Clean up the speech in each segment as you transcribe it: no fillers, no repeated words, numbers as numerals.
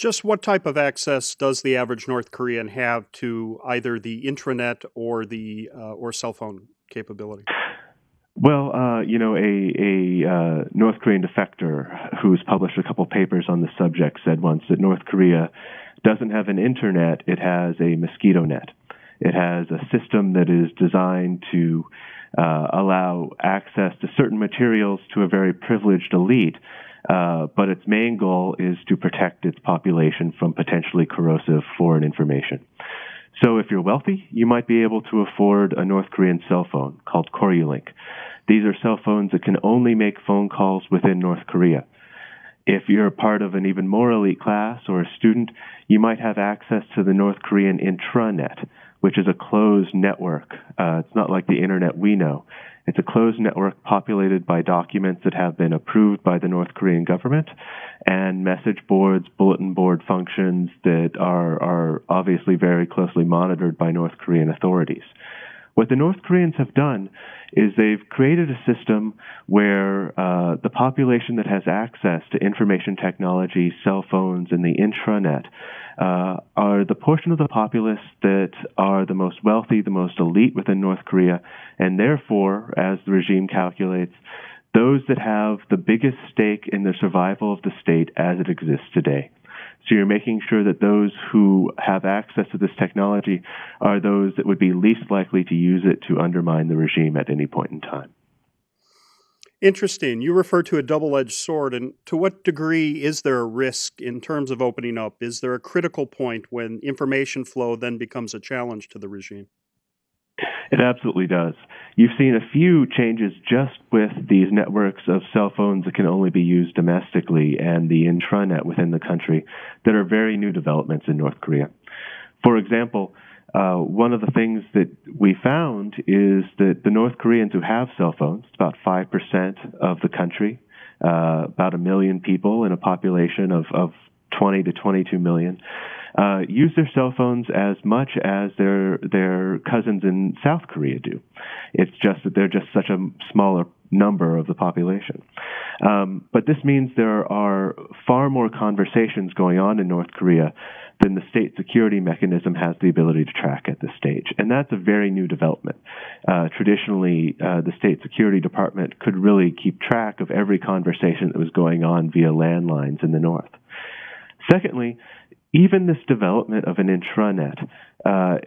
Just what type of access does the average North Korean have to either the intranet or the or cell phone capability? Well, a North Korean defector who's published a couple papers on the subject said once that North Korea doesn't have an internet, it has a mosquito net. It has a system that is designed to allow access to certain materials to a very privileged elite, but its main goal is to protect its population from potentially corrosive foreign information. So if you're wealthy, you might be able to afford a North Korean cell phone called Koryulink. These are cell phones that can only make phone calls within North Korea. If you're part of an even more elite class or a student, you might have access to the North Korean intranet, which is a closed network. It's not like the internet we know. It's a closed network populated by documents that have been approved by the North Korean government and message boards, bulletin board functions that are obviously very closely monitored by North Korean authorities. What the North Koreans have done is they've created a system where the population that has access to information technology, cell phones, and the intranet are the portion of the populace that are the most wealthy, the most elite within North Korea, and therefore, as the regime calculates, those that have the biggest stake in the survival of the state as it exists today. So you're making sure that those who have access to this technology are those that would be least likely to use it to undermine the regime at any point in time. Interesting. You refer to a double-edged sword, and to what degree is there a risk in terms of opening up? Is there a critical point when information flow then becomes a challenge to the regime? It absolutely does. You've seen a few changes just with these networks of cell phones that can only be used domestically and the intranet within the country that are very new developments in North Korea. For example, one of the things that we found is that the North Koreans who have cell phones, about 5% of the country, about 1 million people in a population of 20 to 22 million, use their cell phones as much as their cousins in South Korea do. It's just that they're just such a smaller number of the population. But this means there are far more conversations going on in North Korea than the state security mechanism has the ability to track at this stage. And that's a very new development. Traditionally, the state security department could really keep track of every conversation that was going on via landlines in the north. Secondly, even this development of an intranet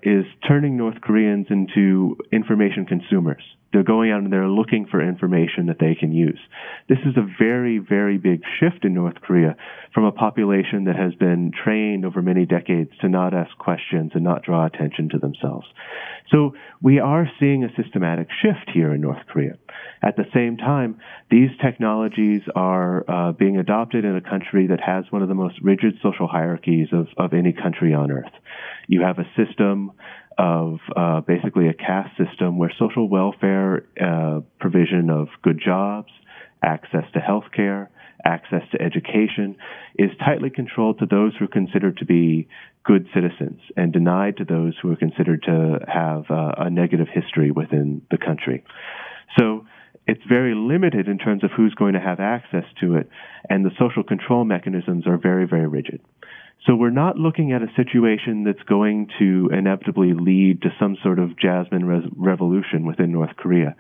is turning North Koreans into information consumers. They're going out and they're looking for information that they can use. This is a very, very big shift in North Korea from a population that has been trained over many decades to not ask questions and not draw attention to themselves. So we are seeing a systematic shift here in North Korea. At the same time, these technologies are being adopted in a country that has one of the most rigid social hierarchies of any country on earth. You have a system of basically a caste system where social welfare, provision of good jobs, access to health care, access to education is tightly controlled to those who are considered to be good citizens and denied to those who are considered to have a negative history within the country. So it's very limited in terms of who's going to have access to it, and the social control mechanisms are very, very rigid. So we're not looking at a situation that's going to inevitably lead to some sort of Jasmine revolution within North Korea.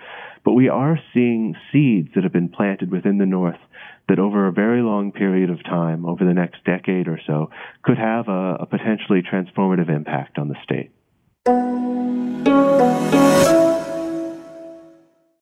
But we are seeing seeds that have been planted within the North that over a very long period of time, over the next decade or so, could have a potentially transformative impact on the state.